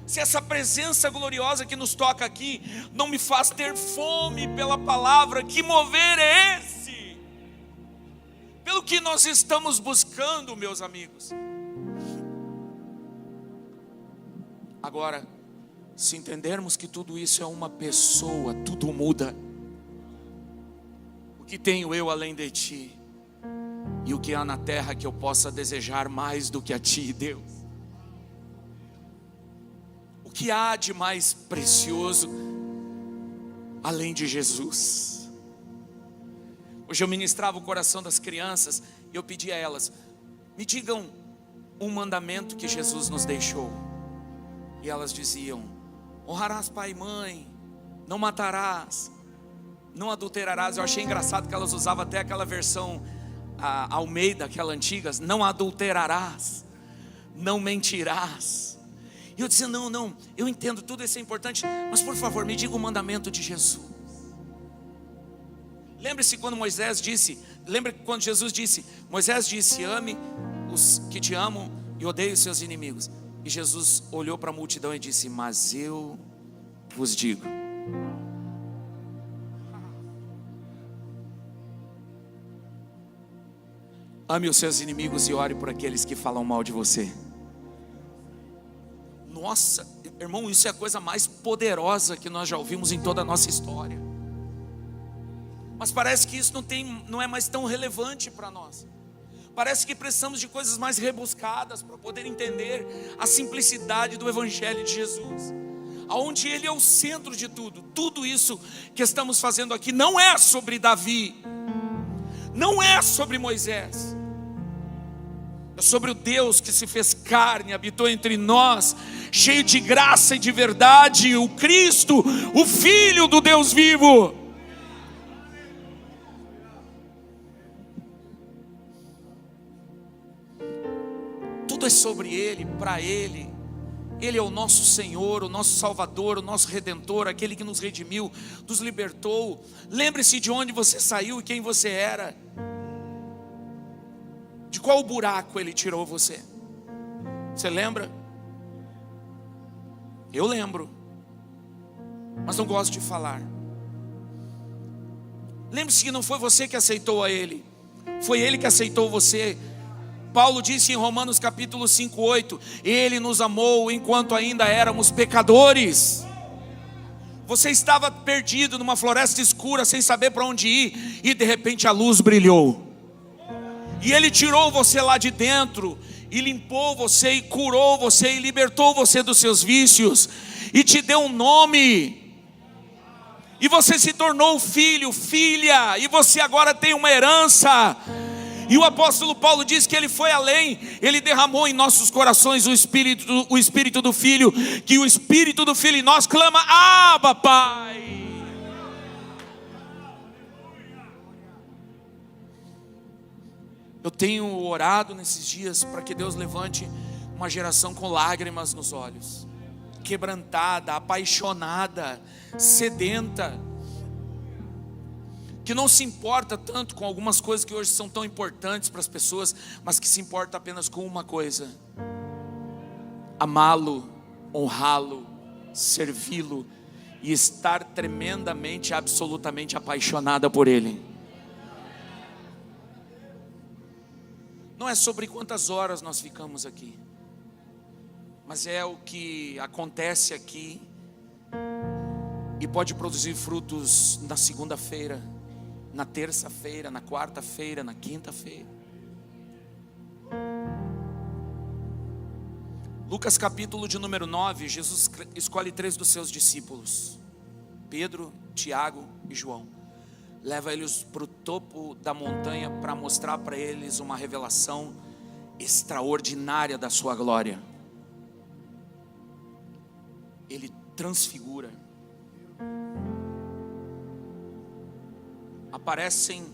se essa presença gloriosa que nos toca aqui não me faz ter fome pela palavra, que mover é esse? Pelo que nós estamos buscando, meus amigos. Agora, se entendermos que tudo isso é uma pessoa, tudo muda. O que tenho eu além de ti? E o que há na terra que eu possa desejar mais do que a ti, Deus? O que há de mais precioso além de Jesus? Hoje eu ministrava o coração das crianças e eu pedi a elas: me digam um mandamento que Jesus nos deixou. E elas diziam: honrarás pai e mãe, não matarás, não adulterarás. Eu achei engraçado que elas usavam até aquela versão a Almeida, aquela antiga: não adulterarás, não mentirás. E eu dizia: não, eu entendo, tudo isso é importante, mas por favor, me diga o mandamento de Jesus. Lembre-se quando Moisés disse, lembre quando Jesus disse, Moisés disse: ame os que te amam e odeie os seus inimigos. E Jesus olhou para a multidão e disse: mas eu vos digo. Ame os seus inimigos e ore por aqueles que falam mal de você. Nossa, irmão, isso é a coisa mais poderosa que nós já ouvimos em toda a nossa história. Mas parece que isso não é mais tão relevante para nós. Parece que precisamos de coisas mais rebuscadas para poder entender a simplicidade do Evangelho de Jesus, aonde Ele é o centro de tudo. Tudo isso que estamos fazendo aqui não é sobre Davi, não é sobre Moisés, é sobre o Deus que se fez carne, habitou entre nós, cheio de graça e de verdade, o Cristo, o Filho do Deus vivo. Tudo é sobre Ele, para Ele. Ele é o nosso Senhor, o nosso Salvador, o nosso Redentor, aquele que nos redimiu, nos libertou. Lembre-se de onde você saiu e quem você era. De qual buraco Ele tirou você? Você lembra? Eu lembro, mas não gosto de falar. Lembre-se que não foi você que aceitou a Ele, foi Ele que aceitou você. Paulo disse em Romanos capítulo 5:8: Ele nos amou enquanto ainda éramos pecadores. Você estava perdido numa floresta escura, sem saber para onde ir, e de repente a luz brilhou, e Ele tirou você lá de dentro, e limpou você, e curou você, e libertou você dos seus vícios, e te deu um nome, e você se tornou filho, filha, e você agora tem uma herança. E o apóstolo Paulo diz que ele foi além, ele derramou em nossos corações o Espírito do Filho, que o Espírito do Filho em nós clama: Abba, Pai. Eu tenho orado nesses dias para que Deus levante uma geração com lágrimas nos olhos, quebrantada, apaixonada, sedenta, que não se importa tanto com algumas coisas que hoje são tão importantes para as pessoas, mas que se importa apenas com uma coisa: amá-lo, honrá-lo, servi-lo e estar tremendamente, absolutamente apaixonada por Ele. Não é sobre quantas horas nós ficamos aqui, mas é o que acontece aqui e pode produzir frutos na segunda-feira, na terça-feira, na quarta-feira, na quinta-feira. Lucas capítulo de número 9, Jesus escolhe 3 dos seus discípulos, Pedro, Tiago e João. Leva eles para o topo da montanha para mostrar para eles uma revelação extraordinária da sua glória. Ele transfigura. Aparecem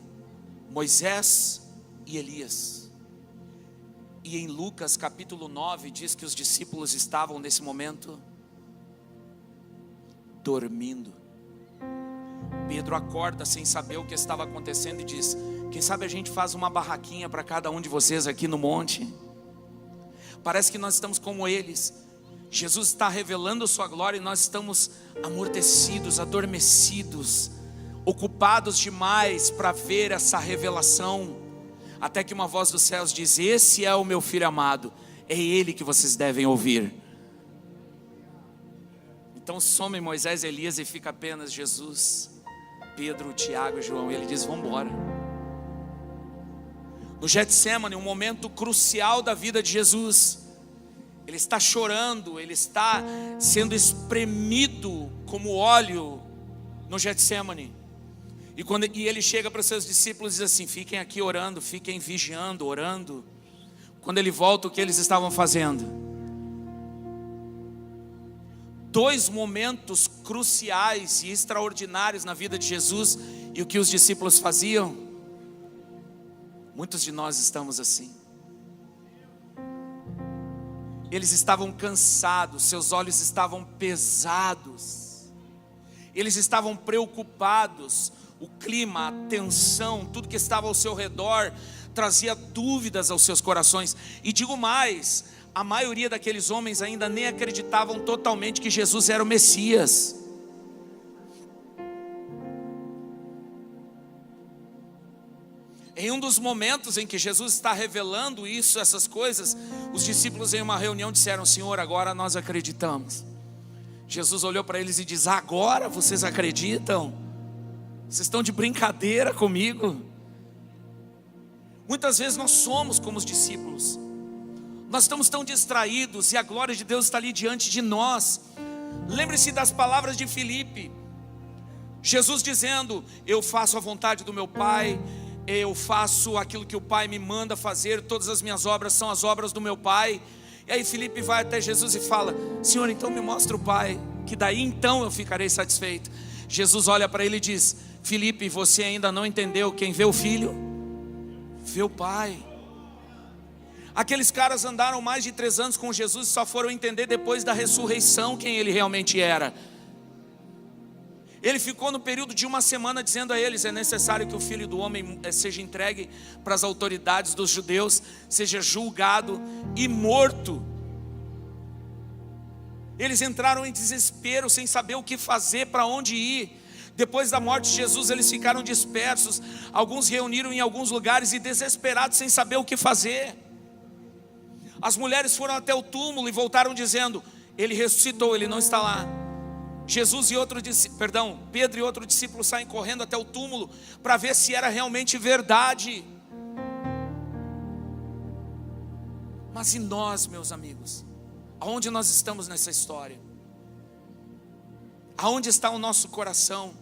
Moisés e Elias. E em Lucas capítulo 9 diz que os discípulos estavam nesse momento dormindo. Pedro acorda sem saber o que estava acontecendo e diz: quem sabe a gente faz uma barraquinha para cada um de vocês aqui no monte. Parece que nós estamos como eles, Jesus está revelando sua glória e nós estamos amortecidos, adormecidos, ocupados demais para ver essa revelação, até que uma voz dos céus diz: esse é o meu filho amado, é ele que vocês devem ouvir. Então some Moisés e Elias e fica apenas Jesus, Pedro, Tiago e João. E ele diz: vamos embora. No Getsemane, um momento crucial da vida de Jesus, ele está chorando, ele está sendo espremido como óleo no Getsemane. E ele chega para os seus discípulos e diz assim: fiquem aqui orando, fiquem vigiando, orando. Quando ele volta, o que eles estavam fazendo? Dois momentos cruciais e extraordinários na vida de Jesus. E o que os discípulos faziam? Muitos de nós estamos assim. Eles estavam cansados, seus olhos estavam pesados, eles estavam preocupados. O clima, a tensão, tudo que estava ao seu redor trazia dúvidas aos seus corações. E digo mais, a maioria daqueles homens ainda nem acreditavam totalmente que Jesus era o Messias. Em um dos momentos em que Jesus está revelando isso, essas coisas, os discípulos em uma reunião disseram: Senhor, agora nós acreditamos. Jesus olhou para eles e diz: agora vocês acreditam? Vocês estão de brincadeira comigo? Muitas vezes nós somos como os discípulos. Nós estamos tão distraídos e a glória de Deus está ali diante de nós. Lembre-se das palavras de Filipe. Jesus dizendo: eu faço a vontade do meu Pai, eu faço aquilo que o Pai me manda fazer, todas as minhas obras são as obras do meu Pai. E aí Filipe vai até Jesus e fala: Senhor, então me mostra o Pai, que daí então eu ficarei satisfeito. Jesus olha para ele e diz: Filipe, você ainda não entendeu, quem vê o Filho, vê o Pai. Aqueles caras andaram mais de 3 anos com Jesus e só foram entender depois da ressurreição quem ele realmente era. Ele ficou no período de 1 semana dizendo a eles: é necessário que o Filho do Homem seja entregue para as autoridades dos judeus, seja julgado e morto. Eles entraram em desespero, sem saber o que fazer, para onde ir. Depois da morte de Jesus, eles ficaram dispersos. Alguns reuniram em alguns lugares e desesperados, sem saber o que fazer. As mulheres foram até o túmulo e voltaram dizendo: ele ressuscitou, ele não está lá. Pedro e outro discípulo saem correndo até o túmulo para ver se era realmente verdade. Mas e nós, meus amigos? Aonde nós estamos nessa história? Aonde está o nosso coração?